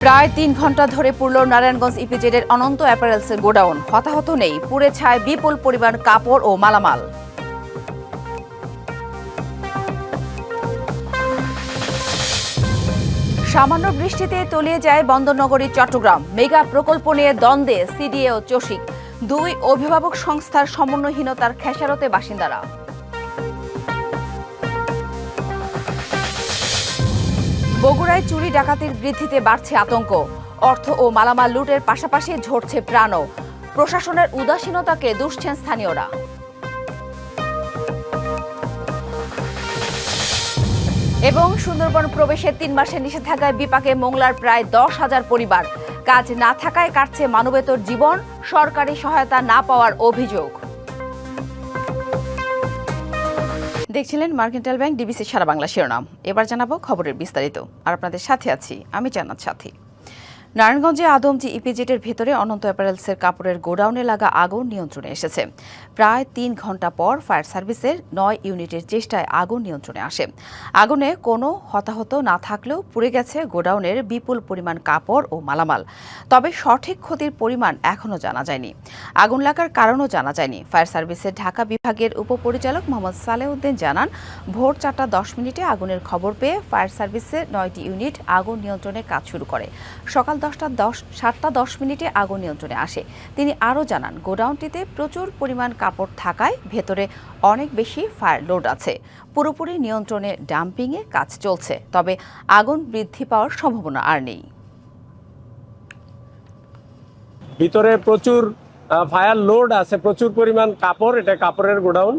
প্রায় ৩ ঘণ্টা ধরে পুড়ল নারায়ণগঞ্জ ইপিজেডের অনন্ত অ্যাপারেলসের গোডাউন। হতাহত নেই, পুড়ে ছায় বিপুল পরিমাণ কাপড় ও মালামাল। সামান্য বৃষ্টিতে তলিয়ে যায় বন্দরনগরী চট্টগ্রাম। মেগা প্রকল্প নিয়ে দ্বন্দ্বে সিডিএ ও চসিক। দুই অভিভাবক সংস্থার সমন্বয়হীনতার খেসারতে বাসিন্দারা। বগুড়ায় চুরি ডাকাতির বৃদ্ধিতে বাড়ছে আতঙ্ক। অর্থ ও মালামাল লুটের পাশাপাশি ঝরছে প্রাণও। প্রশাসনের উদাসীনতাকে দুষছেন স্থানীয়রা। এবং সুন্দরবন প্রবেশের ৩ মাসের নিষেধাজ্ঞায় বিপাকে মোংলার প্রায় ১০,০০০ পরিবার। কাজ না থাকায় কাটছে মানবেতর জীবন, সরকারি সহায়তা না পাওয়ার অভিযোগ। দেখছিলেন মার্কেন্টাইল ব্যাংক ডিবিসি সারা বাংলা শিরোনাম। এবার জানাবো খবরের বিস্তারিত। আর আপনাদের সাথে আছি আমি জান্নাত সাথী। নারায়ণগঞ্জে আদমজি ইপিজেডের ভেতরে অনন্ত অ্যাপারেলসের কাপড়ের গোডাউনে লাগা আগুন নিয়ন্ত্রণে এসেছে। প্রায় ৩ ঘণ্টা পর ফায়ার সার্ভিসের ৯ ইউনিটের চেষ্টায় আগুন নিয়ন্ত্রণে আসে। আগুনে কোনো হতাহত না থাকলেও পুড়ে গেছে গোডাউনের বিপুল পরিমাণ কাপড় ও মালামাল। তবে সঠিক ক্ষতির পরিমাণ এখনও জানা যায়নি। আগুন লাগার কারণও জানা যায়নি। ফায়ার সার্ভিসের ঢাকা বিভাগের উপপরিচালক মোহাম্মদ সালেউদ্দিন জানান, ভোর ৪টা ১০ মিনিটে আগুনের খবর পেয়ে ফায়ার সার্ভিসের ৯টি ইউনিট আগুন নিয়ন্ত্রণে কাজ শুরু করে। সকাল ৭টা ১০ মিনিটে আগুন নিয়ন্ত্রণে আসে। তিনি আরও জানান, গোডাউনটিতে প্রচুর পরিমাণ কাপড় থাকায় ভেতরে অনেক বেশি ফায়ার লোড আছে। পুরোপুরি নিয়ন্ত্রণে ডাম্পিংয়ে কাজ চলছে, তবে আগুন বৃদ্ধি পাওয়ার সম্ভাবনা আর নেই। ভিতরে প্রচুর ফায়ার লোড আছে, প্রচুর পরিমাণ কাপড়। এটা কাপড়ের গোডাউন,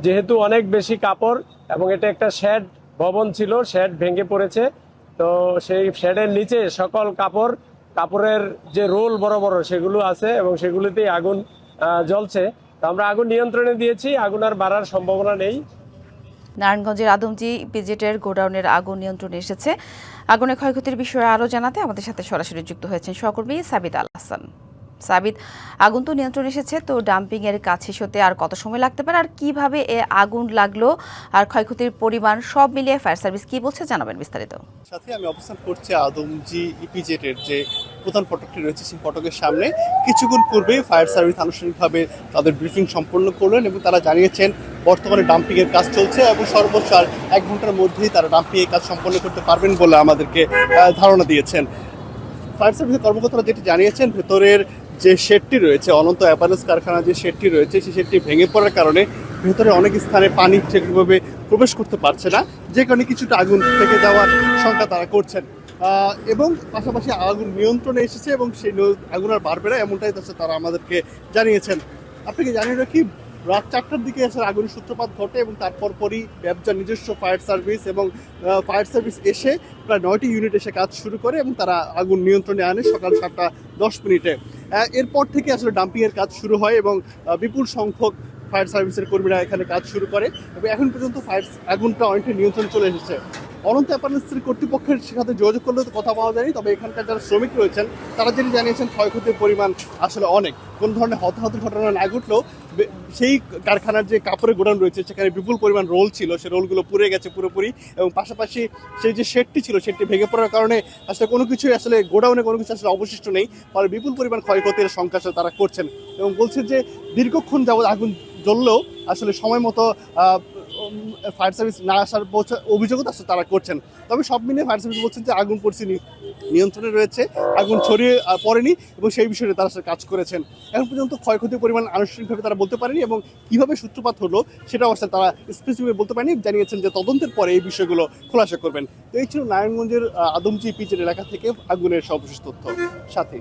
যেহেতু অনেক বেশি কাপড় এবং এটা একটা শেড ভবন ছিল, শেড ভেঙে পড়েছে। তো সেই শেডের নিচে সকল কাপড়ের যে রোল বড় বড় সেগুলো আছে এবং সেগুলিতেই আগুন জ্বলছে। তো আমরা আগুন নিয়ন্ত্রণে দিয়েছি, আগুন আর বাড়ার সম্ভাবনা নেই। নারায়ণগঞ্জের আদমজি ইপিজেডের গোডাউনের আগুন নিয়ন্ত্রণে এসেছে। আগুনের ক্ষয়ক্ষতির বিষয়ে আরও জানাতে আমাদের সাথে সরাসরি যুক্ত হয়েছেন সহকর্মী সাবিত আল হাসান। সাবিত, আগুন তো নিয়ন্ত্রণে এসেছে, তো ডাম্পিং এর কাজ শেষ হতে আর কত সময় লাগতে পারে, আর কিভাবে আগুন লাগলো, আর ক্ষয়ক্ষতির পরিমাণ সব মিলিয়ে ফায়ার সার্ভিস কি বলছে জানাবেন বিস্তারিত। সাথে আমি অবস্থান করছি আদমজি ইপিজেডের যে প্রধান ফটকটি রয়েছে সেই ফটকের সামনে। কিছুক্ষণ পূর্বে ফায়ার সার্ভিস আনুষ্ঠানিকভাবে তাদের ব্রিফিং সম্পন্ন করলেন এবং তারা জানিয়েছেন বর্তমানে ডাম্পিং এর কাজ চলছে এবং সর্বোচ্চ আর ১ ঘন্টার মধ্যেই তারা ডাম্পিং এর কাজ সম্পন্ন করতে পারবেন বলে আমাদেরকে ধারণা দিয়েছেন। ফায়ার সার্ভিসের কর্মকর্তারা যেটি জানিয়েছেন, ভেতরের যে শেডটি রয়েছে, অনন্ত অ্যাপারেলস কারখানা যে শেডটি রয়েছে, সেই শেডটি ভেঙে পড়ার কারণে ভেতরে অনেক স্থানে পানি ঠিকভাবে প্রবেশ করতে পারছে না, যে কারণে কিছুটা আগুন থেকে যাওয়ার শঙ্কা তারা করছেন। এবং পাশাপাশি আগুন নিয়ন্ত্রণে এসেছে এবং সেই আগুন আর বাড়বে না, এমনটাই তারা আমাদেরকে জানিয়েছেন। আপনাকে জানিয়ে রাখি, রাত ৪টার দিকে আসলে আগুনের সূত্রপাত ঘটে এবং তারপর পরই ব্যবসার নিজস্ব ফায়ার সার্ভিস এবং ফায়ার সার্ভিস এসে প্রায় ৯টি ইউনিট এসে কাজ শুরু করে এবং তারা আগুন নিয়ন্ত্রণে আনে সকাল ৭টা ১০ মিনিটে। এরপর থেকে আসলে ডাম্পিংয়ের কাজ শুরু হয় এবং বিপুল সংখ্যক ফায়ার সার্ভিসের কর্মীরা এখানে কাজ শুরু করে এবং এখন পর্যন্ত আগুনটা অনেকটা নিয়ন্ত্রণ চলে এসেছে। অনন্ত অ্যাপারেলসের কর্তৃপক্ষের সাথে যোগাযোগ করলেও তো কথা পাওয়া যায়নি, তবে এখানকার যারা শ্রমিক রয়েছেন তারা যেটি জানিয়েছেন, ক্ষয়ক্ষতির পরিমাণ আসলে অনেক। কোনো ধরনের হতাহত ঘটনা না ঘটলেও সেই কারখানার যে কাপড়ের গোডাউন রয়েছে সেখানে বিপুল পরিমাণ রোল ছিল, সেই রোলগুলো পুড়ে গেছে পুরোপুরি এবং পাশাপাশি সেই যে শেডটি ছিল সেটি ভেঙে পড়ার কারণে আসলে কোনো কিছুই আসলে গোডাউনে কোনো কিছু আসলে অবশিষ্ট নেই। ফলে বিপুল পরিমাণ ক্ষয়ক্ষতির সংখ্যা আসলে তারা করছেন এবং বলছেন যে দীর্ঘক্ষণ যাবৎ আগুন জ্বললেও আসলে সময় মতো ফায়ার সার্ভিস না আসার অভিযোগও আসলে তারা করছেন। তবে সব মিলিয়ে ফায়ার সার্ভিস বলছেন যে আগুন পরিস্থিতি নিয়ন্ত্রণে রয়েছে, আগুন ছড়িয়ে পড়েনি এবং সেই বিষয়ে তারা আসলে কাজ করেছেন। এখন পর্যন্ত ক্ষয়ক্ষতির পরিমাণ আনুষ্ঠানিকভাবে তারা বলতে পারেনি এবং কীভাবে সূত্রপাত হলো সেটাও আসলে তারা স্পেসিফিকভাবে বলতে পারেনি। জানিয়েছেন যে তদন্তের পরে এই বিষয়গুলো খোলাসা করবেন। তো এই ছিল নারায়ণগঞ্জের আদমজি ইপিজেড এলাকা থেকে আগুনের সর্বশেষ তথ্য। সাথে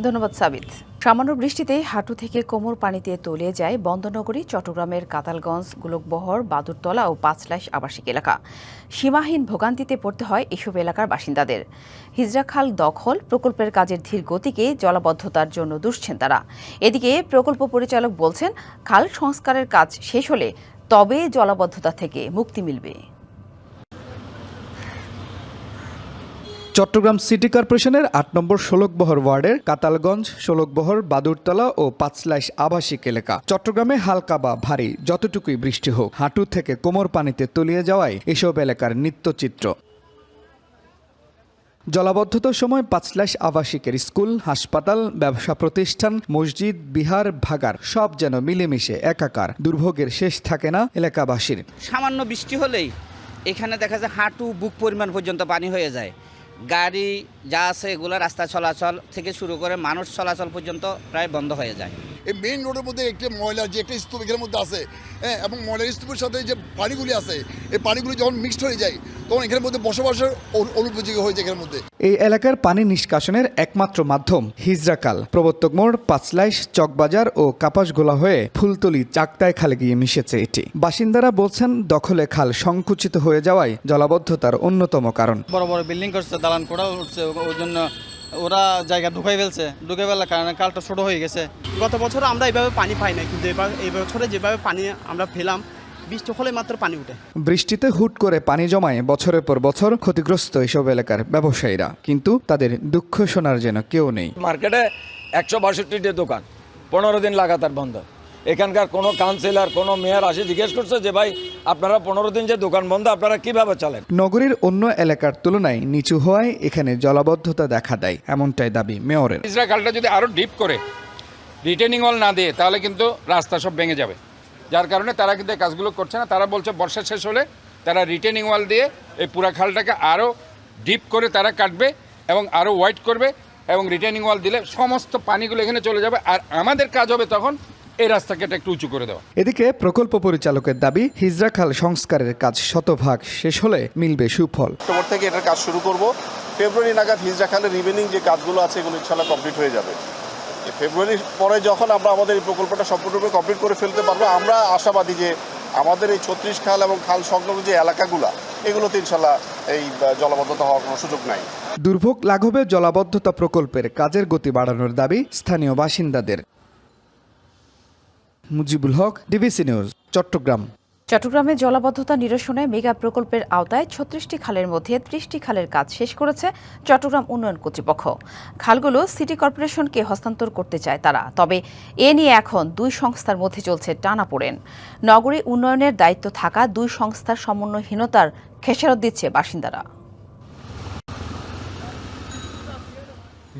ধন্যবাদ সাবিত। সামান্য বৃষ্টিতেই হাঁটু থেকে কোমর পানিতে তলিয়ে যায় বন্দরনগরী চট্টগ্রামের কাতালগঞ্জ, গোলকবহর, বাদুরতলা ও পাঁচলাইশ আবাসিক এলাকা। সীমাহীন ভোগান্তিতে পড়তে হয় এসব এলাকার বাসিন্দাদের। হিজরা খাল দখল, প্রকল্পের কাজের ধীর গতিকে জলাবদ্ধতার জন্য দুষছেন তারা। এদিকে প্রকল্প পরিচালক বলছেন, খাল সংস্কারের কাজ শেষ হলে তবে জলাবদ্ধতা থেকে মুক্তি মিলবে। চট্টগ্রাম সিটি কর্পোরেশনের ৮ নম্বর শোলকবহর ওয়ার্ডের কাতালগঞ্জ, শোলকবহর, বাদুরতলা ও পাঁচলাইশ আবাসিক এলাকা। চট্টগ্রামে হালকা বা ভারী যতটুকুই বৃষ্টি হোক, হাঁটু থেকে কোমর পানিতে তলিয়ে যাওয়ায় এসব এলাকার নিত্যচিত্র। জলাবদ্ধতার সময় ৫ আবাসিকের স্কুল, হাসপাতাল, ব্যবসা প্রতিষ্ঠান, মসজিদ, বিহার, ভাগার সব যেন মিলেমিশে একাকার। দুর্ভোগের শেষ থাকে না এলাকাবাসীর। সামান্য বৃষ্টি হলেই এখানে দেখা যায় হাঁটু বুক পরিমাণ পর্যন্ত পানি হয়ে যায়। গাড়ি যা আছে এগুলো রাস্তা চলাচল থেকে শুরু করে মানুষ চলাচল পর্যন্ত প্রায় বন্ধ হয়ে যায়। এই মেইন রোডের মধ্যে একটি ময়লার যে একটা স্তূপ এখানের মধ্যে আছে, হ্যাঁ, এবং ময়লার স্তূপের সাথে যে পানিগুলি আছে, এই পানিগুলি যখন মিক্সড হয়ে যায় তখন এখানের মধ্যে বসবাসের অনুপযোগী হয়ে যায় এখানের মধ্যে। এই এলাকার পানি নিষ্কাশনের একমাত্র মাধ্যম হিজরাকাল। প্রবর্তক মোড়, পাঁচলাইশ, চকবাজার ও কাপাসগোলা হয়ে ফুলতলি, চাকতায় খালে গিয়ে মিশেছে এটি। বাসিন্দারা বলছেন দখলে খাল সংকুচিত হয়ে যাওয়ায় জলাবদ্ধতার অন্যতম কারণ। বড় বড় বিল্ডিং করছে, দালান কোড়া উঠছে, ওই জন্য ওরা জায়গা ঢুকাই ফেলার কারণে কালটা ছোট হয়ে গেছে। গত বছর আমরা এইভাবে পানি পাই না, কিন্তু এই বছরে যেভাবে পানি আমরা ফেলাম, বৃষ্টি হলে মাত্র পানি উঠে। বৃষ্টিতে হুট করে পানি জমায় বছরের পর বছর ক্ষতিগ্রস্ত এসব এলাকার ব্যবসায়ীরা, কিন্তু তাদের দুঃখ শোনার যেন কেউ নেই। মার্কেটে ১৬২টি দোকান ১৫ দিন লাগাতার বন্ধ। এখানকার কোনো কাউন্সিলর, কোনো মেয়র আসে জিজ্ঞেস করছে যে ভাই আপনারা ১৫ দিন যে দোকান বন্ধ আপনারা কিভাবে চালেন। নগরীর অন্য এলাকার তুলনায় নিচু হওয়ায় এখানে জলাবদ্ধতা দেখা দেয়, এমনটাই দাবি মেয়রের। খালটা যদি আরো ডিপ করে রিটেনিং ওয়াল না দিয়ে তাহলে কিন্তু রাস্তা সব ভেঙে যাবে, যার কারণে তারা কিন্তু এই কাজগুলো করছে না। তারা বলছে বর্ষা শেষ হলে তারা রিটেনিং ওয়াল দিয়ে এই পুরা খালটাকে আরো ডিপ করে তারা কাটবে এবং আরো ওয়াইড করবে, এবং রিটেনিং ওয়াল দিলে সমস্ত পানিগুলো এখানে চলে যাবে, আর আমাদের কাজ হবে তখন এই রাস্তাকে একটু উঁচু করে দেওয়া। এদিকে প্রকল্প পরিচালকের দাবি হিজরা খাল সংস্কারের কাজ শতভাগ শেষ হলে মিলবে সুফল। অক্টোবর থেকে এটার কাজ শুরু করব। ফেব্রুয়ারি নাগাদ হিজরা খালের রিমেনিং যে কাজগুলো আছে এগুলো ইনশাআল্লাহ কমপ্লিট হয়ে যাবে। ফেব্রুয়ারির পরে যখন আমরা আমাদের এই প্রকল্পটা সম্পূর্ণরূপে কমপ্লিট করে ফেলতে পারবো, আমরা আশাবাদী যে আমাদের এই ৩৬ খাল এবং খাল সংলগ্ন যে এলাকাগুলো, এগুলোতে ইনশাআল্লাহ এই জলাবদ্ধতা হওয়ার কোনো সুযোগ নাই। দুর্ভোগ লাঘবে জলাবদ্ধতা প্রকল্পের কাজের গতি বাড়ানোর দাবি স্থানীয় বাসিন্দাদের। Mujibul Haque, DBC news, Chittagong. চট্টগ্রামে জলাবদ্ধতা নিরসনে মেগা প্রকল্পের আওতায় ৩৬টি খালের মধ্যে ৩০টি খালের কাজ শেষ করেছে চট্টগ্রাম উন্নয়ন কর্তৃপক্ষ। খালগুলো সিটি কর্পোরেশনকে হস্তান্তর করতে চায় তারা, তবে এ নিয়ে এখন দুই সংস্থার মধ্যে চলছে টানাপোড়েন। নগরী উন্নয়নের দায়িত্ব থাকা দুই সংস্থার সমন্বয়হীনতার খেসারত দিচ্ছে বাসিন্দারা।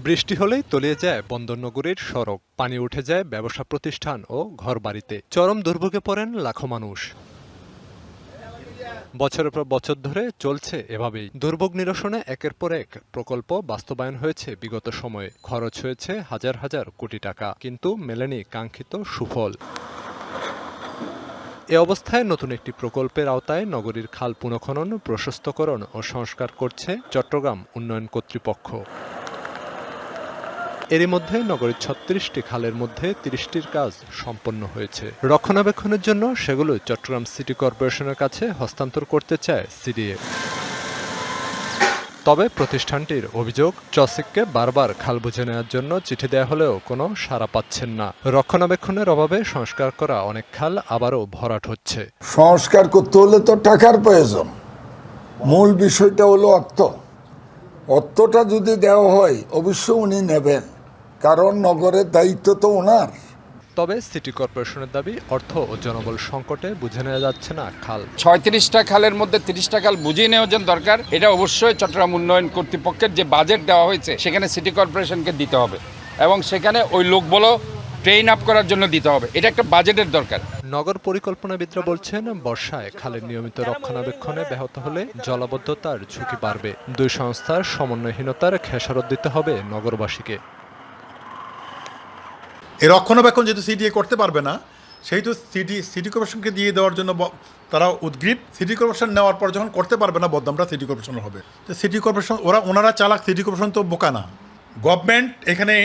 বৃষ্টি হলেই তলিয়ে যায় বন্দরনগরীর সড়ক, পানি উঠে যায় ব্যবসা প্রতিষ্ঠান ও ঘরবাড়িতে। চরম দুর্ভোগে পড়েন লাখো মানুষ। বছরের পর বছর ধরে চলছে এভাবেই। দুর্ভোগ নিরসনে একের পর এক প্রকল্প বাস্তবায়ন হয়েছে বিগত সময়ে। খরচ হয়েছে হাজার হাজার কোটি টাকা, কিন্তু মেলেনি কাঙ্ক্ষিত সুফল। এ অবস্থায় নতুন একটি প্রকল্পের আওতায় নগরীর খাল পুনঃখনন, প্রশস্তকরণ ও সংস্কার করছে চট্টগ্রাম উন্নয়ন কর্তৃপক্ষ। এরই মধ্যে নগরীর ৩৬টি খালের মধ্যে ৩০টির কাজ সম্পন্ন হয়েছে। রক্ষণাবেক্ষণের জন্য সেগুলো চট্টগ্রাম সিটি কর্পোরেশনের কাছে হস্তান্তর করতে চায় সিডিএ। তবে প্রতিষ্ঠানটির অভিযোগ, চসিককে বারবার খাল বুঝে নেওয়ার জন্য চিঠি দেওয়া হলেও কোনো সাড়া পাচ্ছেন না। রক্ষণাবেক্ষণের অভাবে সংস্কার করা অনেক খাল আবারও ভরাট হচ্ছে। সংস্কার করতে হলে তো টাকার প্রয়োজন। মূল বিষয়টা হলো অর্থটা যদি দেওয়া হয় অবশ্যই উনি নেবেন, কারণ নগরের দায়িত্ব তো ওনার। তবে সিটি কর্পোরেশনের দাবি, অর্থ ও জনবল সংকটে বুঝে নেওয়া যাচ্ছে না খাল। ৩৬টা খালের মধ্যে ৩০টা খাল বুঝিয়ে নেওয়ার জন্য দরকার। এটা অবশ্যই চট্টগ্রাম উন্নয়ন কর্তৃপক্ষের যে বাজেট দেওয়া হয়েছে সেখানে সিটি কর্পোরেশনকে দিতে হবে, এবং সেখানে ওই লোকগুলো ট্রেন আপ করার জন্য দিতে হবে। এটা একটা বাজেটের দরকার। নগর পরিকল্পনাবিদরা বলছেন, বর্ষায় খালের নিয়মিত রক্ষণাবেক্ষণে ব্যাহত হলে জলাবদ্ধতার ঝুঁকি বাড়বে। দুই সংস্থার সমন্বয়হীনতার খেসারত দিতে হবে নগরবাসীকে। এই রক্ষণাবেক্ষণ যেহেতু সিডিএ করতে পারবে না, সেহেতু সিটি কর্পোরেশনকে দিয়ে দেওয়ার জন্য তারা উদ্গ্রীব। সিটি কর্পোরেশন নেওয়ার পর যখন করতে পারবে না, বদনামটা সিটি কর্পোরেশনের হবে। তো সিটি কর্পোরেশন ওনারা চালাক, সিটি কর্পোরেশন তো বোকা না। গভর্নমেন্ট এখানে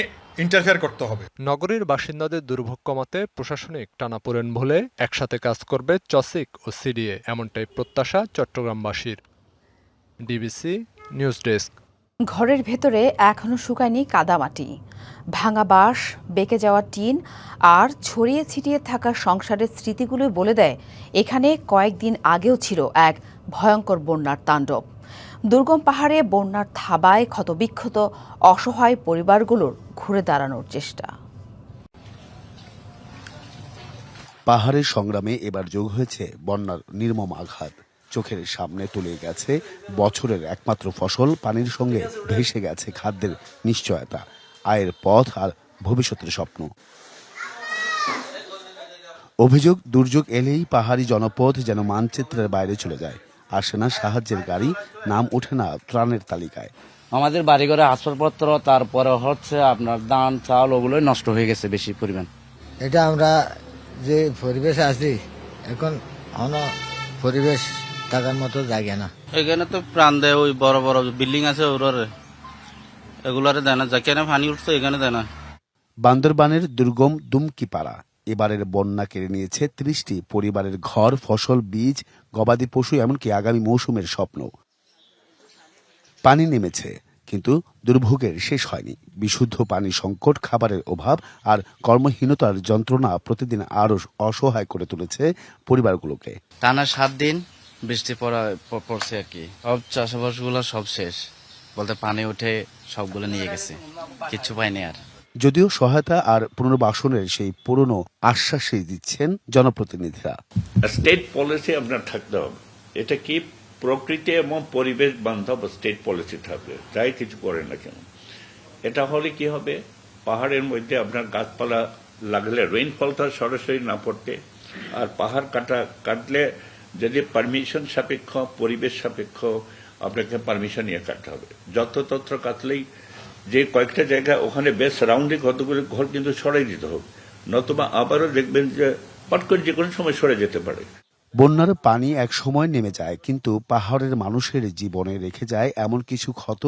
ইন্টারফেয়ার করতে হবে। নগরীর বাসিন্দাদের দুর্ভোগ কমাতে প্রশাসনিক টানাপোড়েন ভুলে একসাথে কাজ করবে চসিক ও সিডিএ, এমনটাই প্রত্যাশা চট্টগ্রামবাসীর। DBC news desk. ঘরের ভেতরে এখনো শুকায়নি কাদামাটি, ভাঙা বাঁশ, বেঁকে যাওয়া টিন আর ছড়িয়ে ছিটিয়ে থাকা সংসারের স্মৃতিগুলো বলে দেয় এখানে কয়েকদিন আগেও ছিল এক ভয়ঙ্কর বন্যার তাণ্ডব। দুর্গম পাহাড়ে বন্যার থাবায় ক্ষতবিক্ষত অসহায় পরিবারগুলোর ঘুরে দাঁড়ানোর চেষ্টা। পাহাড়ের সংগ্রামে এবার যোগ হয়েছে বন্যার নির্মম আঘাত। চোখের সামনে তলিয়ে গেছে বছরের একমাত্র ফসল, পানির সঙ্গে ভেসে গেছে খাদ্যের নিশ্চয়তা, আয়ের পথ আর ভবিষ্যতের স্বপ্ন। অভিযোগ, দুর্যোগ এলেই পাহাড়ি জনপদ যেন মানচিত্রের বাইরে চলে যায়। আসে না সাহায্যের গাড়ি, নাম ওঠে না ত্রাণের তালিকায়। আমাদের বাড়িঘরে আসবাবপত্র, তারপরে হচ্ছে আপনার ধান চাল, ওগুলোই নষ্ট হয়ে গেছে বেশি পরিমাণ। এটা আমরা যে পরিবেশে আছি এখন পরিবেশ থাকার মতো জায়গা না। এখানে তো প্রাণ দেয়, ওই বড় বড় বিল্ডিং আছে ওরে, এগুলারে দেয় না, যেখানে পানি উঠছে এখানে দেয় না। বান্দরবানের দুর্গম দুমকিপাড়া এবারের বন্যা কেড়ে নিয়েছে ৩০টি পরিবারের ঘর, ফসল, বীজ, গবাদি পশু, এমনকি আগামী মৌসুমের স্বপ্ন। পানি নেমেছে, কিন্তু দুর্ভোগের শেষ হয়নি। বিশুদ্ধ পানি সংকট, খাবারের অভাব আর কর্মহীনতার যন্ত্রণা প্রতিদিন আরও অসহায় করে তুলেছে পরিবারগুলোকে। টানা ৭ দিন বৃষ্টি পড়ছে আর কি, সব চাষাবাস গুলো সব শেষ, বলতে পানি উঠে সবগুলো নিয়ে গেছে, কিচ্ছু পাইনি আর। যদিও সহায়তা আর পুনর্বাসনের সেই পুরনো আশ্বাসই দিচ্ছেন জনপ্রতিনিধিরা। স্টেট পলিসি আপনার থাকতে হবে, এটা কি প্রকৃতি এবং পরিবেশ বান্ধব স্টেট পলিসি থাকবে, যাই কিছু করে না কেন। এটা হলে কি হবে, পাহাড়ের মধ্যে আপনার গাছপালা লাগলে রেইনফলটা সরাসরি না পড়তে, আর পাহাড় কাটলে যদি পারমিশন সাপেক্ষ, পরিবেশ সাপেক্ষ আপনাকে পারমিশন নিয়ে কাটতে হবে। যত্রতত্র কাটলেই যে কয়েকটা জায়গা ওখানে বেশ সারাউন্ডিং কতগুলো ঘর কিন্তু সরাই দিতে হবে, নতুবা আবারও দেখবেন যে পট করে যে কোনো সময় সরে যেতে পারে। বন্যার পানি এক সময় নেমে যায়, কিন্তু পাহাড়ের মানুষের জীবনে রেখে যায় এমন কিছু ক্ষত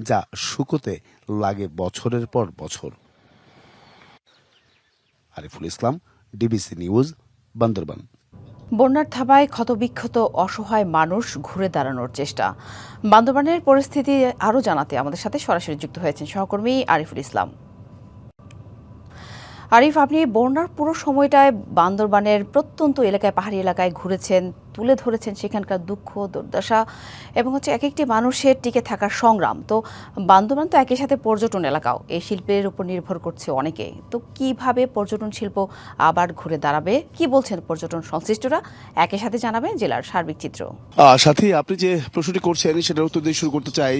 যা শুকোতে লাগে বছরের পর বছর। Ariful Islam, DBC news, Bandarban. বন্যার থাবায় ক্ষতবিক্ষত অসহায় মানুষ ঘুরে দাঁড়ানোর চেষ্টা। বান্দরবানের পরিস্থিতি আরও জানাতে আমাদের সাথে সরাসরি যুক্ত হয়েছেন সহকর্মী আরিফুল ইসলাম। আরিফ, আপনি বন্যার পুরো সময়টায় বান্দরবানের প্রত্যন্ত এলাকায়, পাহাড়ি এলাকায় ঘুরেছেন, তুলে ধরেছেন সেখানকার দুঃখ, দুর্দশা এবং এক একটি মানুষের টিকে থাকার সংগ্রাম। তো বান্দরবান তো একই সাথে পর্যটন এলাকাও, এই শিল্পের উপর নির্ভর করছে অনেকে। তো কিভাবে পর্যটন শিল্প আবার ঘুরে দাঁড়াবে, কি বলছেন পর্যটন সংশ্লিষ্টরা, একই সাথে জানাবেন জেলার সার্বিক চিত্র। সাথী, আপনি যে প্রশ্নটি করছেন সেটার উত্তর দিয়ে শুরু করতে চাই।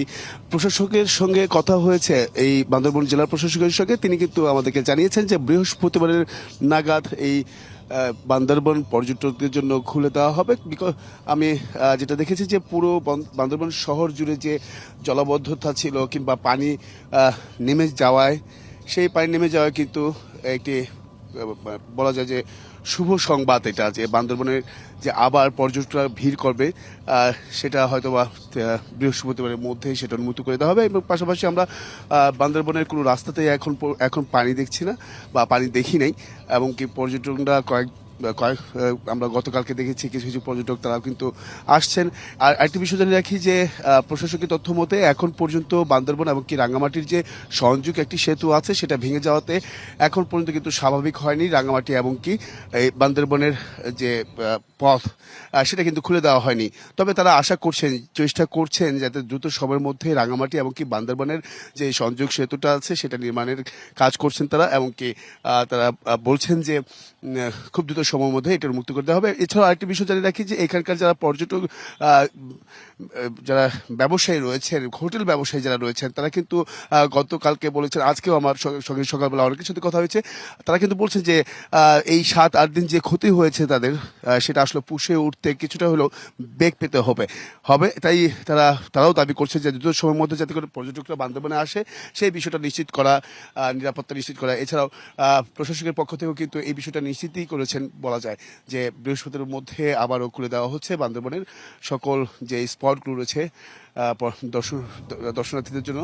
প্রশাসকের সঙ্গে কথা হয়েছে এই বান্দরবান জেলার প্রশাসকের সঙ্গে, তিনি কিন্তু আমাদেরকে জানিয়েছেন যে বৃহস্পতিবারের নাগাদ এই বান্দরবান পর্যটকদের জন্য খুলে দেওয়া হবে। আমি যেটা দেখেছি যে পুরো বান্দরবান শহর জুড়ে যে জলাবদ্ধতা ছিল কিংবা পানি নেমে যাওয়ায়, সেই পানি নেমে যাওয়ায় কিন্তু একটি বলা যায় যে শুভ সংবাদ এটা, যে বান্দরবানের যে আবার পর্যটকরা ভিড় করবে সেটা হয়তো বা বৃহস্পতিবারের মধ্যে সেটা উন্মুক্ত করে দেওয়া হবে। এবং পাশাপাশি আমরা বান্দরবানের কোনো রাস্তাতে এখন পানি দেখছি না বা পানি দেখি নাই, এবং কি পর্যটকরা আমরা গতকালকে দেখেছি কিছু কিছু পর্যটক তারাও কিন্তু আসছেন। আর একটি বিষয় জানিয়ে রাখি যে প্রশাসকের তথ্য মতে এখন পর্যন্ত বান্দরবান এবং কি রাঙ্গামাটির যে সংযোগ একটি সেতু আছে সেটা ভেঙে যাওয়াতে এখন পর্যন্ত কিন্তু স্বাভাবিক হয়নি রাঙ্গামাটি এবং কি এই বান্দরবানের যে পথ সেটা কিন্তু খুলে দেওয়া হয়নি। তবে তারা আশা করছেন, চেষ্টা করছেন যাতে দ্রুত সময়ের মধ্যে রাঙ্গামাটি এবং কি বান্দরবানের যে সংযোগ সেতুটা আছে সেটা নির্মাণের কাজ করছেন তারা, এবং কি তারা বলছেন যে খুব দ্রুত সময়ের মধ্যে এটা মুক্ত করতে হবে। এছাড়াও আরেকটি বিষয় জানিয়ে রাখি যে এখানকার যারা পর্যটক, যারা ব্যবসায়ী রয়েছেন, হোটেল ব্যবসায়ী যারা রয়েছেন, তারা কিন্তু গতকালকে বলেছেন, আজকেও আমার সঙ্গে সকালবেলা অনেকের সাথে কথা হয়েছে, তারা কিন্তু বলছেন যে এই 7-8 দিন যে ক্ষতি হয়েছে তাদের, সেটা আসলে পুষে উঠতে কিছুটা হলেও বেগ পেতে হবে। তাই তারাও দাবি করছে যে দ্রুত সময়ের মধ্যে যাতে করে পর্যটকরা বান্দরবানে আসে সেই বিষয়টা নিশ্চিত করা, নিরাপত্তা নিশ্চিত করা। এছাড়াও প্রশাসকের পক্ষ থেকেও কিন্তু এই বিষয়টা নিশ্চিতই করেছেন বলা যায়, যে বৃহস্পতির মধ্যে আবারও খুলে দেওয়া হচ্ছে বান্দরবানের সকল যে স্পটগুলো রয়েছে দর্শনার্থীদের জন্য,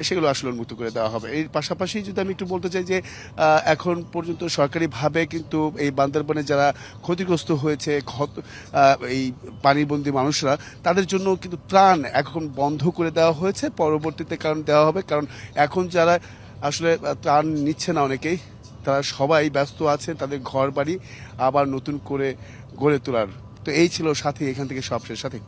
সেগুলো আসলে উন্মুক্ত করে দেওয়া হবে। এর পাশাপাশি যদি আমি একটু বলতে চাই যে এখন পর্যন্ত সরকারিভাবে কিন্তু এই বান্দরবানে যারা ক্ষতিগ্রস্ত হয়েছে, এই পানিবন্দী মানুষরা, তাদের জন্য কিন্তু ত্রাণ এখন বন্ধ করে দেওয়া হয়েছে, পরবর্তীতে কারণ দেওয়া হবে। কারণ এখন যারা আসলে ত্রাণ নিচ্ছে না অনেকেই, তারা সবাই ব্যস্ত আছে তাদের ঘর বাড়ি আবার নতুন করে গড়ে তোলার। তো এই ছিল সাথী এখান থেকে সবশেষ সাথী।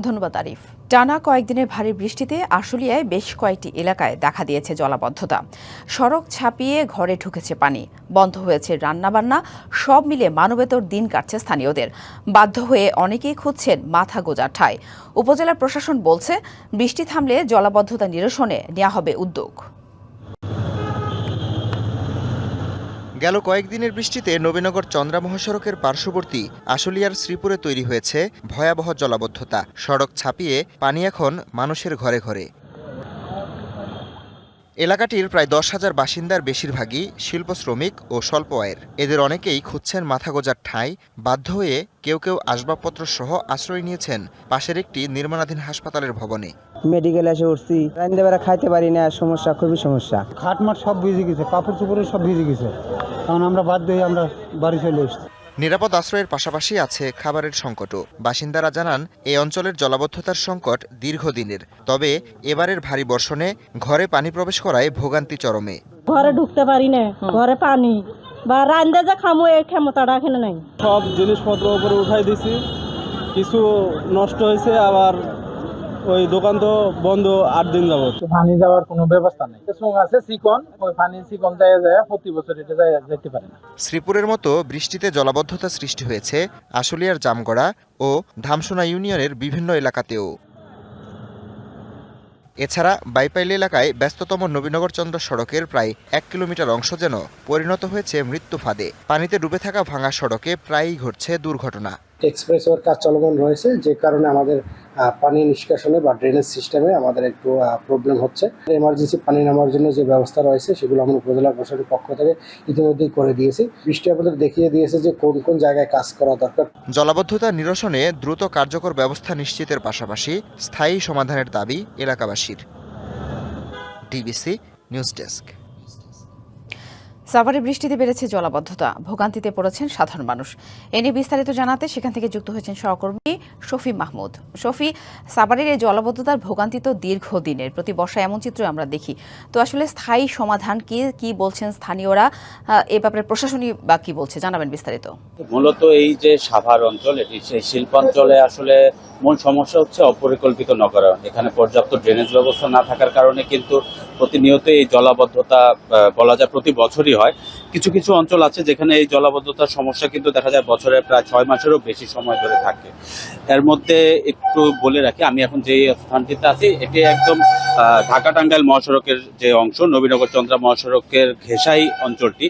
ধন্যবাদ আরিফ। টানা কয়েকদিনের ভারী বৃষ্টিতে আশুলিয়ায় বেশ কয়েকটি এলাকায় দেখা দিয়েছে জলাবদ্ধতা। সড়ক ছাপিয়ে ঘরে ঢুকেছে পানি, বন্ধ হয়েছে রান্নাবান্না, সব মিলে মানবেতর দিন কাটছে স্থানীয়দের। বাধ্য হয়ে অনেকেই খুঁজছেন মাথা গোঁজার ঠাঁই। উপজেলা প্রশাসন বলছে, বৃষ্টি থামলে জলাবদ্ধতা নিরসনে নেওয়া হবে উদ্যোগ। গেল কয়েকদিনের বৃষ্টিতে নবীনগর চন্দ্রা মহাসড়কের পার্শ্ববর্তী আশুলিয়ার শ্রীপুরে তৈরি হয়েছে ভয়াবহ জলাবদ্ধতা। সড়ক ছাপিয়ে পানি এখন মানুষের ঘরে ঘরে। এলাকাটির প্রায় 10,000 বাসিন্দার বেশিরভাগই শিল্প শ্রমিক ও স্বল্প আয়ের। এদের অনেকেই খুঁজছেন মাথা গোঁজার ঠাঁই। বাধ্য হয়ে কেউ কেউ আসবাবপত্র সহ আশ্রয় নিয়েছেন পাশের একটি নির্মাণাধীন হাসপাতালের ভবনে। মেডিকেল এসে উঠছি, রান্না বেড়া খাইতে পারি না, সমস্যা, খুবই সমস্যা। খাটমাট সব ভিজে গেছে, কাপড় চোপড় সব ভিজে গেছে, কারণ আমরা বাধ্য হয়ে আমরা বাড়ি চলে এসেছি। নিরাপদ আশ্রয়ের পাশাপাশি আছে খাবারের সংকটও। বাসিন্দারা জানান, এই অঞ্চলের জলাবদ্ধতার সংকট দীর্ঘদিনের। তবে এবারের ভারী বর্ষণে ঘরে পানি প্রবেশ করায় ভোগান্তি চরমে। ঘরে ঢুকতে পারি না, ঘরে পানি বা রান্না যা খামো এই ক্ষমতাটা এখানে নাই। সব জিনিসপত্র উপরে উঠাই দিছি, কিছু নষ্ট হয়েছে, আবার ওই দোকান তো বন্ধ 8 দিন যাবত। পানি যাওয়ার কোনো ব্যবস্থা নেই। আছে চিকন, ওই পানি চিকন যায় প্রতি বছর এটা যেতে পারে না। শ্রীপুরের মতো বৃষ্টিতে জলাবদ্ধতা সৃষ্টি হয়েছে আশুলিয়ার জামগড়া ও ধামসোনা ইউনিয়নের বিভিন্ন এলাকাতেও। এছাড়া বাইপাইল এলাকায় ব্যস্ততম নবীনগর চন্দ্র সড়কের প্রায় 1 কিলোমিটার অংশ যেন পরিণত হয়েছে মৃত্যু ফাঁদে। পানিতে ডুবে থাকা ভাঙা সড়কে প্রায়ই ঘটছে দুর্ঘটনা। এক্সপ্রেসওয়ের কাজ চলমান রয়েছে, যে কারণে আমাদের পানি নিষ্কাশনে বা ড্রেনেজ সিস্টেমে আমাদের একটু প্রবলেম হচ্ছে। এমার্জেন্সি পানি নামার জন্য যে ব্যবস্থা রয়েছে সেগুলো আমরা উপজেলা প্রশাসনের পক্ষ থেকে ইতিমধ্যেই করে দিয়েছি। বৃষ্টি আমাদের দেখিয়ে দিয়েছে যে কোন কোন জায়গায় কাজ করা দরকার। জলাবদ্ধতা নিরসনে দ্রুত কার্যকর ব্যবস্থা নিশ্চিতের পাশাপাশি স্থায়ী সমাধানের দাবি এলাকাবাসীর। DBC news desk. সাভারে বৃষ্টিতে বেড়েছে জলাবদ্ধতা, ভোগান্তিতে পড়েছেন সাধারণ মানুষ। এ নিয়ে বিস্তারিত জানাতে সেখান থেকে যুক্ত হয়েছেন সহকর্মী শফি মাহমুদ। শফি, সাভারের এই জলাবদ্ধতার ভোগান্তি তো দীর্ঘদিনের, প্রতি বর্ষায় এমন চিত্র আমরা দেখি। তো আসলে স্থায়ী সমাধান কি বলছেন স্থানীয়রা, এ ব্যাপারে প্রশাসনিক বা কি বলছে, জানাবেন বিস্তারিত। মূলত এই যে সাভার অঞ্চল, এটি সেই শিল্পাঞ্চলে আসলে মূল সমস্যা হচ্ছে অপরিকল্পিত নগরায়ন। এখানে পর্যাপ্ত ড্রেনেজ ব্যবস্থা না থাকার কারণে কিন্তু প্রতিনিয়ত এই জলাবদ্ধতা বলা যায় প্রতি বছরই হয়। কিছু কিছু অঞ্চল আছে যেখানে এই জলাবদ্ধতার সমস্যা কিন্তু দেখা যায় বছরে প্রায় 6 মাসেরও বেশি সময় ধরে থাকে। এর মধ্যে একটু বলে রাখি, আমি এখন যে স্থানটিতে আছি এটি একদম ঢাকা টাঙ্গাইল মহাসড়কের যে অংশ, নবীনগর চন্দ্রা মহাসড়কের ঘেঁষাই অঞ্চলটি।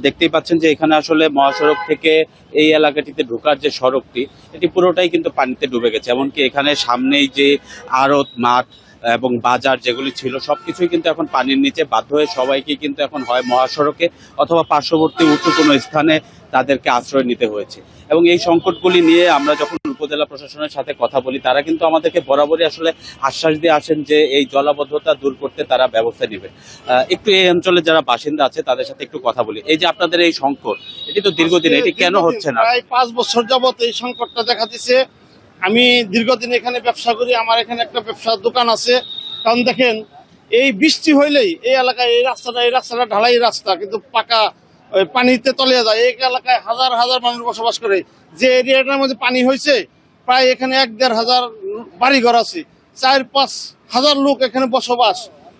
দেখতেই পাচ্ছেন যে এখানে আসলে মহাসড়ক থেকে এই এলাকাটিতে ঢোকার যে সড়কটি, এটি পুরোটাই কিন্তু পানিতে ডুবে গেছে। এমনকি এখানে সামনেই যে আড়ত, মাঠ এবং বাজার যেগুলি ছিল সবকিছুই কিন্তু এখন পানির নিচে। বাধ্য হয়ে সবাইকে কিন্তু এখন হয় মহাসড়কে অথবা পার্শ্ববর্তী উঁচু কোনো স্থানে তাদেরকে আশ্রয় নিতে হয়েছে। এবং এই সংকটগুলি নিয়ে আমরা যখন উপজেলা প্রশাসনের সাথে কথা বলি, তারা কিন্তু আমাদেরকে বরাবরই আসলে আশ্বাস দিয়ে আসেন যে এই জলাবদ্ধতা দূর করতে তারা ব্যবস্থা নেবে। একটু এই অঞ্চলে যারা বাসিন্দা আছে তাদের সাথে একটু কথা বলি। এই যে আপনাদের এই সংকট, এটি তো দীর্ঘদিন, এটি কেন হচ্ছে না? প্রায় 5 বছর যাবত এই সংকটটা দেখা দিচ্ছে। আমি দীর্ঘদিন এখানে ব্যবসা করি, আমার এখানে একটা ব্যবসার দোকান আছে। কারণ দেখেন, এই বৃষ্টি হইলেই এই এলাকায় এই রাস্তাটা ঢালাই রাস্তা, কিন্তু পাকা পানিতে তলিয়ে যায়। এই এলাকায় হাজার হাজার মানুষ বসবাস করে। যে এরিয়াটার মধ্যে পানি হয়েছে, প্রায় এখানে 1-1.5 হাজার বাড়িঘর আছে, 4-5 হাজার লোক এখানে বসবাস।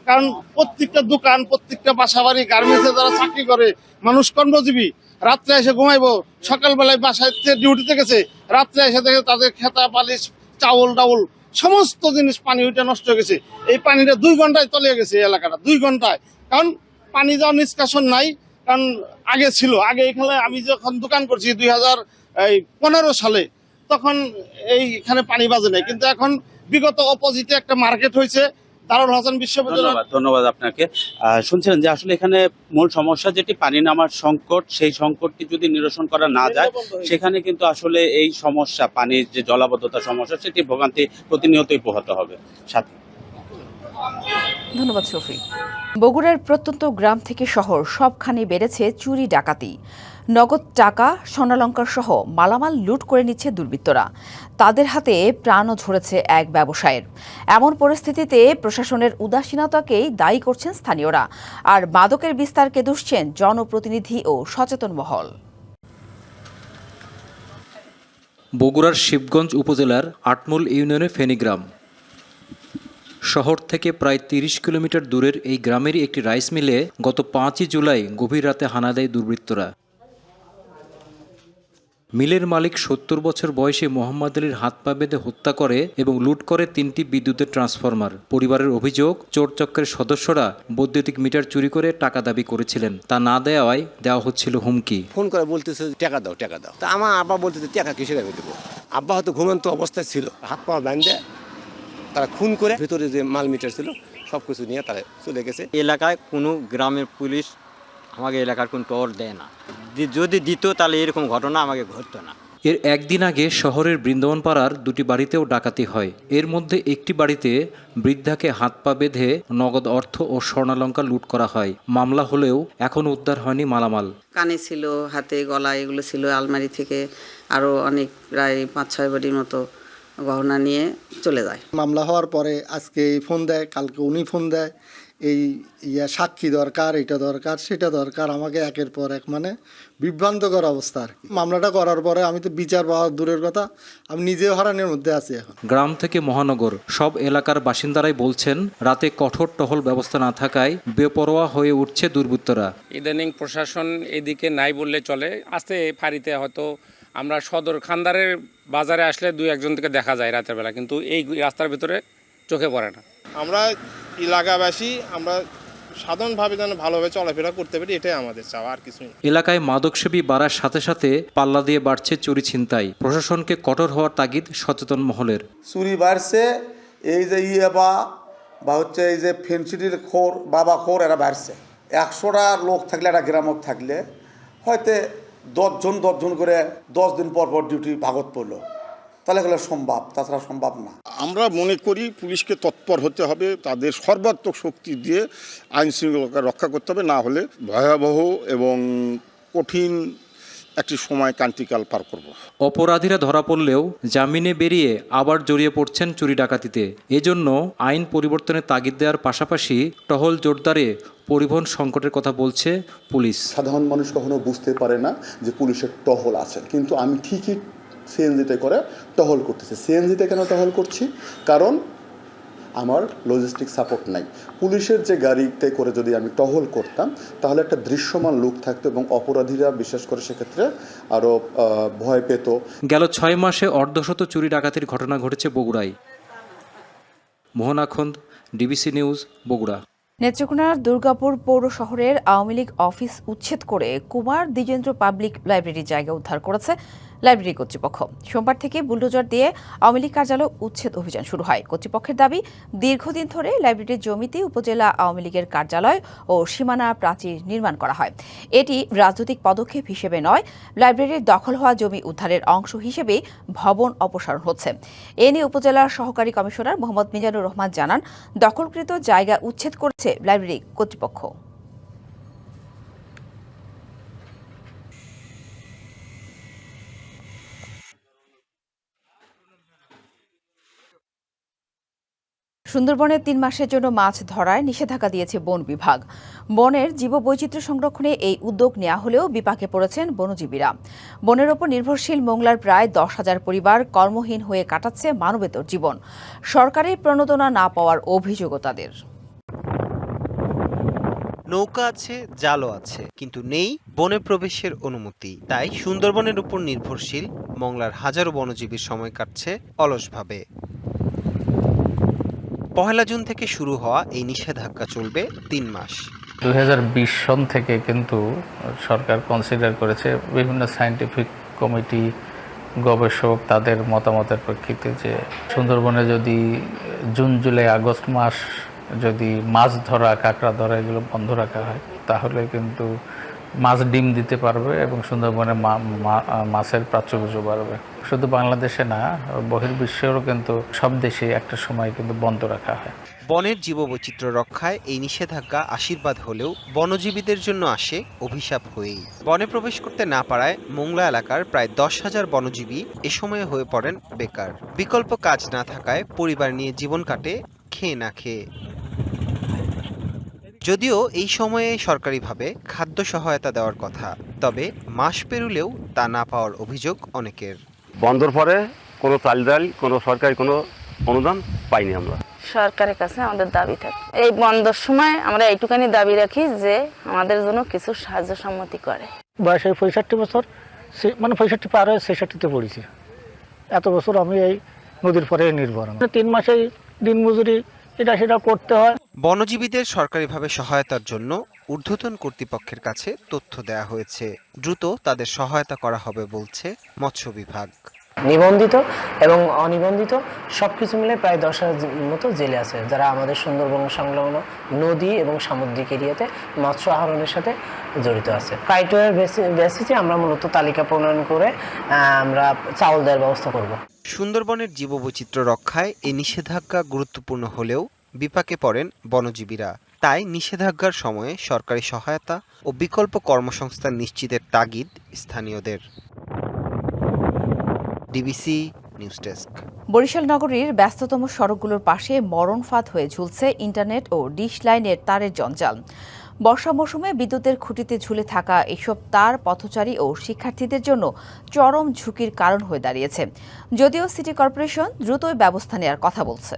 কারণ প্রত্যেকটা দোকান, প্রত্যেকটা বাসা বাড়ি, গার্মেন্টসে যারা চাকরি করে, মানুষ কর্মজীবী, রাত্রে এসে ঘুমাইবো, সকালবেলায় বাসায় ডিউটিতে গেছে, রাত্রে এসে দেখে তাদের খেতা বালিশ, চাউল ডাউল সমস্ত জিনিস পানি উঠে নষ্ট হয়ে গেছে। এই পানিটা 2 ঘন্টায় তলিয়ে গেছে এই এলাকাটা, 2 ঘন্টায়। কারণ পানি যাওয়ার নিষ্কাশন নাই। কারণ আগে ছিল, আগে এখানে আমি যখন দোকান করছি 2015 সালে, তখন এইখানে পানি বাজে নাই। কিন্তু এখন বিগত অপোজিটে একটা মার্কেট হয়েছে, দারুল হাসান বিশ্ববিদ্যালয়। ধন্যবাদ আপনাকে। শুনছিলেন যে আসলে এখানে মূল সমস্যা যেটি পানি নামার সংকট, সেই সংকটটি যদি নিরসন করা না যায়, সেখানে কিন্তু আসলে এই সমস্যা, পানির যে জলাবদ্ধতা সমস্যা, সেটি ভোগান্তি প্রতিনিয়তই পোহাতে হবে। সাথে ধন্যবাদ শফি। বগুড়ার প্রত্যন্ত গ্রাম থেকে শহর সবখানে বেড়েছে চুরি ডাকাতি। নগদ টাকা, স্বর্ণালংকার সহ মালামাল লুট করে নিচ্ছে দুর্বৃত্তরা। তাদের হাতে প্রাণও ঝরেছে এক ব্যবসায়ের। এমন পরিস্থিতিতে প্রশাসনের উদাসীনতাকেই দায়ী করছেন স্থানীয়রা, আর মাদকের বিস্তারকে দুষছেন জনপ্রতিনিধি ও সচেতন মহল। বগুড়ার শিবগঞ্জ উপজেলার আটমূল ইউনিয়নের ফেনী গ্রাম। শহর থেকে প্রায় ৩০ কিলোমিটার দূরের এই গ্রামেরই একটি রাইস মিলে গত ৫ই জুলাই গভীর রাতে হানা দেয় দুর্বৃত্তরা। মিলের মালিক ৭০ বছর বয়সী মোহাম্মদ আলীর হাত পা বেঁধে হত্যা করে এবং লুট করে ৩টি বিদ্যুতের ট্রান্সফরমার। পরিবারের অভিযোগ, চোর চক্রের সদস্যরা বৈদ্যুতিক মিটার চুরি করে টাকা দাবি করেছিলেন, তা না দেওয়ায় দেওয়া হচ্ছিল হুমকি। ফোন করে বলতেছে টাকা দাও টাকা দাও, তা আমার আব্বা বলতেছে টাকা কিসের আমি দেবো। আব্বা হয়তো ঘুমন্ত অবস্থায় ছিল, হাত পা বাঁধে তারা খুন করে ভিতরে যে মাল মিটার ছিল সব কিছু নিয়ে তারা চলে গেছে। এলাকায় কোনো গ্রামের পুলিশ আমাকে এলাকার কোনো টহল দেয় না, যদি দিত তাহলে এরকম ঘটনা আমাকে ঘটতো না। এর একদিন আগে শহরের বৃন্দাবনপাড়ার দুটি বাড়িতেও ডাকাতি হয়। এর মধ্যে একটি বাড়িতে বৃদ্ধাকে হাত পা বেঁধে নগদ অর্থ ও স্বর্ণালঙ্কার লুট করা হয়। মামলা হলেও এখনও উদ্ধার হয়নি মালামাল। কানে ছিল, হাতে, গলা এগুলো ছিল। আলমারি থেকে আরও অনেক প্রায় ৫-৬ বডির মতো গহনা নিয়ে চলে যায়। মামলা হওয়ার পরে আজকে ফোন দেয়, কালকে উনি ফোন দেয়, এই সাক্ষী দরকার, এটা দরকার, সেটা দরকার, আমাকে একের পর এক মানে বিভ্রান্তকর অবস্থা আর কি। মামলাটা করার পরে আমি তো বিচার পাওয়া দূরের কথা, আমি নিজেও হারানোর মধ্যে আছি এখন। গ্রাম থেকে মহানগর সব এলাকার বাসিন্দারাই বলছেন, রাতে কঠোর টহল ব্যবস্থা না থাকায় বেপরোয়া হয়ে উঠছে দুর্বৃত্তরা। ইদানিং প্রশাসন এদিকে নাই বললে চলে। আসতে ফাঁড়িতে হয়তো আমরা সদর খান্দারের বাজারে আসলে 2-1 থেকে দেখা যায় রাতের বেলা, কিন্তু এই রাস্তার ভিতরে চোখে পড়ে না। আমরা এলাকাবাসী আমরা সাধারণভাবে যেন ভালোভাবে চলাফেরা করতে পারি, এটাই আমাদের চাওয়া, আর কিছুই না। এলাকায় মাদকসেবী বাড়ার সাথে সাথে পাল্লা দিয়ে বাড়ছে চুরি ছিনতাই। প্রশাসনকে কঠোর হওয়ার তাগিদ সচেতন মহলের। চুরি বাড়ছে, এই যে বা হচ্ছে এই যে ফেন্সিটির খোর, বাবা খোর, এরা বাড়ছে। 100টা লোক থাকলে, একটা গ্রামক থাকলে হয়তো 10 জন করে 10 দিন পর পর ডিউটি ভাগত পড়লো, তাহলে এগুলো সম্ভব, তাছাড়া সম্ভব না। আমরা মনে করি পুলিশকে তৎপর হতে হবে, তাদের সর্বাত্মক শক্তি দিয়ে আইন শৃঙ্খলা রক্ষা করতে হবে, না হলে ভয়াবহ এবং কঠিন একটি সময় ক্রান্তিকাল পার করব। অপরাধীরা ধরা পড়লেও জামিনে বেরিয়ে আবার জড়িয়ে পড়ছেন চুরি ডাকাতিতে। এজন্য আইন পরিবর্তনের তাগিদ দেওয়ার পাশাপাশি টহল জোরদারে পরিবহন সংকটের কথা বলছে পুলিশ। সাধারণ মানুষ কখনো বুঝতে পারে না যে পুলিশের টহল আছে, কিন্তু আমি ঠিকই সিএনজিতে করে টহল করতেছি। সিএনজিতে কেন টহল করছি? কারণ আমার লজিস্টিক সাপোর্ট নাই। পুলিশের যে গাড়িতে করে যদি আমি টহল করতাম তাহলে একটা দৃশ্যমান লোক থাকতো এবং অপরাধীরা বিশেষ করে সেক্ষেত্রে আরও ভয় পেত। গেল 6 মাসে অর্ধশত চুরি ডাকাতির ঘটনা ঘটেছে বগুড়ায়। মোহন আখন্দ, ডিবিসি নিউজ, বগুড়া। নেত্রকোনার দুর্গাপুর পৌর শহরের আওয়ামী লীগ অফিস উচ্ছেদ করে কুমার দ্বিজেন্দ্র পাবলিক লাইব্রেরির জায়গা উদ্ধার করেছে লাইব্রেরি কর্তৃপক্ষ। সোমবার থেকে বুলডোজার দিয়ে আওয়ামী লীগ কার্যালয় উচ্ছেদ অভিযান শুরু হয়। কর্তৃপক্ষের দাবি, দীর্ঘদিন ধরে লাইব্রেরির জমিতে উপজেলা আওয়ামী লীগের কার্যালয় ও সীমানা প্রাচীর নির্মাণ করা হয়। এটি রাজনৈতিক পদক্ষেপ হিসেবে নয়, লাইব্রেরির দখল হওয়া জমি উদ্ধারের অংশ হিসেবে ভবন অপসারণ হচ্ছে। এ নিয়ে উপজেলার সহকারী কমিশনার মোহাম্মদ মিজানুর রহমান জানান, দখলকৃত জায়গা উচ্ছেদ করেছে লাইব্রেরি কর্তৃপক্ষ। সুন্দরবনে 3 মাসের জন্য মাছ ধরায় নিষেধাজ্ঞা দিয়েছে বন বিভাগ। বনের জীববৈচিত্র্য সংরক্ষণে এই উদ্যোগ নেওয়া হলেও বিপাকে পড়েছেন বনজীবীরা। বনের ওপর নির্ভরশীল মোংলার প্রায় 10,000 পরিবার কর্মহীন হয়ে কাটাচ্ছে মানবেতর জীবন। সরকারি প্রণোদনা না পাওয়ার অভিযোগও তাদের। নৌকা আছে, জালও আছে, কিন্তু নেই বনে প্রবেশের অনুমতি। তাই সুন্দরবনের উপর নির্ভরশীল মংলার হাজারো বনজীবীর সময় কাটছে অলসভাবে। 1 জুন থেকে শুরু হওয়া এই নিষেধাজ্ঞা চলবে 3 মাস। 2020 সন থেকে কিন্তু সরকার কনসিডার করেছে, বিভিন্ন সায়েন্টিফিক কমিটি, গবেষক তাদের মতামতের প্রেক্ষিতে যে সুন্দরবনে যদি জুন, জুলাই, আগস্ট মাস যদি মাছ ধরা, কাঁকড়া ধরা এগুলো বন্ধ রাখা হয়, তাহলে কিন্তু মাছ ডিম দিতে পারবে এবং সুন্দরবনে মাছের প্রাচুর্য বাড়বে। শুধু বাংলাদেশে না, বহির্বিশ্বেরও কিন্তু সব দেশে একটা সময় কিন্তু বন্ধ রাখা হয়। বনের জীববৈচিত্র্য রক্ষায় এই নিষেধাজ্ঞা আশীর্বাদ হলেও বনজীবীদের জন্য আসে অভিশাপ হয়েই। বনে প্রবেশ করতে না পারায় মোংলা এলাকার প্রায় 10,000 বনজীবী এ সময়ে হয়ে পড়েন বেকার। বিকল্প কাজ না থাকায় পরিবার নিয়ে জীবন কাটে খেয়ে না খেয়ে। যদিও এই সময়ে সরকারিভাবে খাদ্য সহায়তা দেওয়ার কথা, তবে মাস পেরুলেও তা না পাওয়ার অভিযোগ অনেকের। বন্ধর পরে কোনো চাল ডাল, কোনো সরকারি কোনো অনুদান পাইনি আমরা। সরকারের কাছে আমাদের দাবি থাকে, এই বন্ধের সময় আমরা এইটুখানি দাবি রাখি যে আমাদের জন্য কিছু সাহায্য সম্মতি করে। বয়স 65 বছর, মানে 65 পার হয়ে 66-তে পড়েছি। এত বছর আমি এই নদীর পরে নির্ভর। 3 মাসেই দিন মজুরি এটা সেটা করতে হয়। বনজীবীদের সরকারিভাবে সহায়তার জন্য ঊর্ধ্বতন কর্তৃপক্ষের কাছে তথ্য দেওয়া হয়েছে। দ্রুত তাদের সহায়তা করা হবে বলছে মৎস্য বিভাগ। নিবন্ধিত এবং অনিবন্ধিত সবকিছু মিলে প্রায় 10,000 মতো জেলে আছে, যারা আমাদের সুন্দরবন সংলগ্ন নদী এবং সামুদ্রিক এরিয়াতে মৎস্য আহরণের সাথে জড়িত আছে। ক্রাইটেরিয়ার বেসিসে আমরা মূলত তালিকা প্রণয়ন করে আমরা চাউল দেওয়ার ব্যবস্থা করব। সুন্দরবনের জীববৈচিত্র্য রক্ষায় এই নিষেধাজ্ঞা গুরুত্বপূর্ণ হলেও বিপাকে পড়েন বনজীবীরা। তাই নিষেধাজ্ঞার সময়ে সরকারি সহায়তা ও বিকল্প কর্মসংস্থান নিশ্চিতের তাগিদ স্থানীয়দের। DBC news desk. বরিশাল নগরীর ব্যস্ততম সড়কগুলোর পাশে মরণ ফাঁদ হয়ে ঝুলছে ইন্টারনেট ও ডিশ লাইনের তারের জঞ্জাল। বর্ষা মৌসুমে বিদ্যুতের খুঁটিতে ঝুলে থাকা এসব তার পথচারী ও শিক্ষার্থীদের জন্য চরম ঝুঁকির কারণ হয়ে দাঁড়িয়েছে। যদিও সিটি কর্পোরেশন দ্রুতই ব্যবস্থা নেওয়ার কথা বলছে।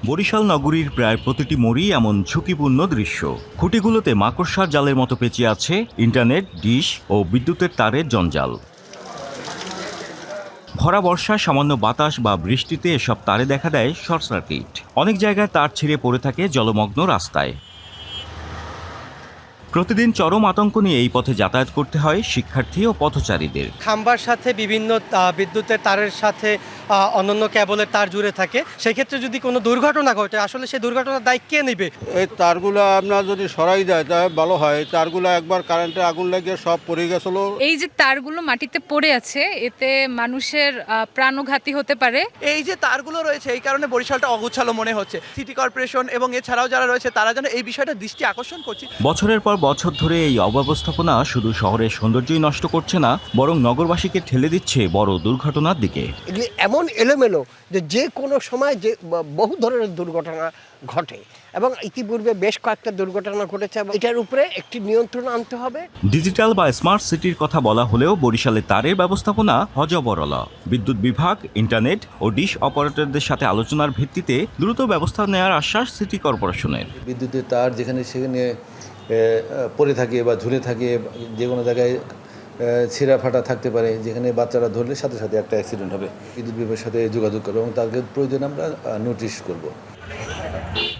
বরিশাল নগরীর প্রায় প্রতিটি মোড়ই এমন ঝুঁকিপূর্ণ দৃশ্য। খুঁটিগুলোতে মাকড়সার জালের মতো পেঁচিয়ে আছে ইন্টারনেট, ডিশ ও বিদ্যুতের তারের জঞ্জাল। ভরা বর্ষায় সামান্য বাতাস বা বৃষ্টিতে এসব তারে দেখা দেয় শর্ট সার্কিট। অনেক জায়গায় তার ছিঁড়ে পড়ে থাকে জলমগ্ন রাস্তায়। প্রতিদিন চরম আতঙ্ক নিয়ে এই পথে যাতায়াত করতে হয় শিক্ষার্থী ও পথচারীদের। খাম্বার সাথে বিভিন্ন বিদ্যুতের তারের সাথে অন্যান্য কেবলের তার জুড়ে থাকে, সেক্ষেত্রে যদি কোনো দুর্ঘটনা ঘটে আসলে সেই দুর্ঘটনার দায় কে নেবে? এই তারগুলো আপনার যদি সরাই যায় তাহলে ভালো হয়। তারগুলো একবার কারেন্টে আগুন লাগিয়ে সব পড়ে গেছিল। এই যে তারগুলো মাটিতে পড়ে আছে, এতে মানুষের প্রাণঘাতী হতে পারে। এই যে তারগুলো রয়েছে এই কারণে বরিশালটা অগোছালো মনে হচ্ছে। সিটি কর্পোরেশন এবং এছাড়াও যারা রয়েছে তারা যেন এই বিষয়টা দৃষ্টি আকর্ষণ করছে। বছরের পর বছর ধরে এই অব্যবস্থাপনা শুধু শহরের সৌন্দর্যই নষ্ট করছে না, বরং নগরবাসীকে ঠেলে দিচ্ছে বড় দুর্ঘটনার দিকে। এগুলি এমন এলোমেলো যে কোনো সময় যে বহু ধরনের দুর্ঘটনা ঘটে এবং ইতিপূর্বে বেশ কয়েকটা দুর্ঘটনা ঘটেছে এবং এটার উপরে একটি নিয়ন্ত্রণ আনতে হবে। ডিজিটাল বা স্মার্ট সিটির কথা বলা হলেও বরিশালে তারের ব্যবস্থাপনা হযবরল। বিদ্যুৎ বিভাগ, ইন্টারনেট ও ডিশ অপারেটরদের সাথে আলোচনার ভিত্তিতে দ্রুত ব্যবস্থা নেওয়ার আশ্বাস সিটি কর্পোরেশনের। বিদ্যুতের তার যেখানে সেখানে পড়ে থাকে বা ঝুলে থাকে, যে কোনো জায়গায় ছিঁড়া ফাটা থাকতে পারে, যেখানে বাচ্চারা ধরলে সাথে সাথে একটা অ্যাক্সিডেন্ট হবে। বিদ্যুৎ বিভাগের সাথে যোগাযোগ করবো এবং তাকে প্রয়োজনে আমরা নোটিশ করব।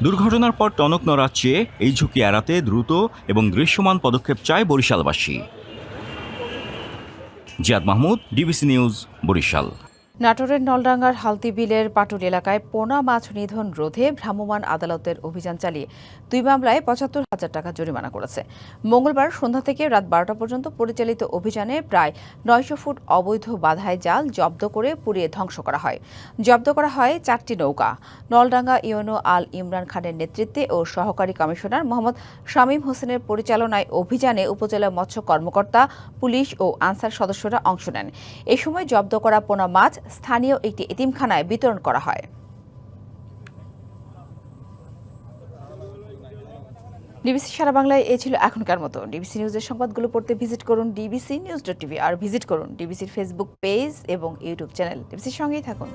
দুর্ঘটনার পর টনক নড়ার চেয়ে এই ঝুঁকি এড়াতে দ্রুত এবং দৃশ্যমান পদক্ষেপ চায় বরিশালবাসী। Ziad Mahmud, DBC news, Barisal. নাটোরের নলডাঙ্গার হালতিবিলের পাটুল এলাকায় পোনা মাছ নিধন রোধে ভ্রাম্যমাণ আদালতের অভিযান চালিয়ে 2 মামলায় 75,000 টাকা জরিমানা করেছে। মঙ্গলবার সন্ধ্যা থেকে রাত 12টা পর্যন্ত পরিচালিত অভিযানে প্রায় 900 ফুট অবৈধ বাধাই জাল জব্দ করে পুড়িয়ে ধ্বংস করা হয়। জব্দ করা হয় 4টি নৌকা। নলডাঙ্গা ইউনো আল ইমরান খানের নেতৃত্বে ও সহকারী কমিশনার মোহাম্মদ শামীম হোসেনের পরিচালনায় অভিযানে উপজেলা মৎস্য কর্মকর্তা, পুলিশ ও আনসার সদস্যরা অংশ নেন। এ সময় জব্দ করা পোনা মাছ স্থানীয় একটি এতিমখানায় বিতরণ করা হয়। ডিবিসি সারা বাংলায় এ ছিল এখনকার মতো। ডিবিসি নিউজের সংবাদগুলো পড়তে ভিজিট করুন dbcnews.tv আর ভিজিট করুন ডিবিসির ফেসবুক পেজ এবং ইউটিউব চ্যানেল। ডিবিসির সঙ্গেই থাকুন।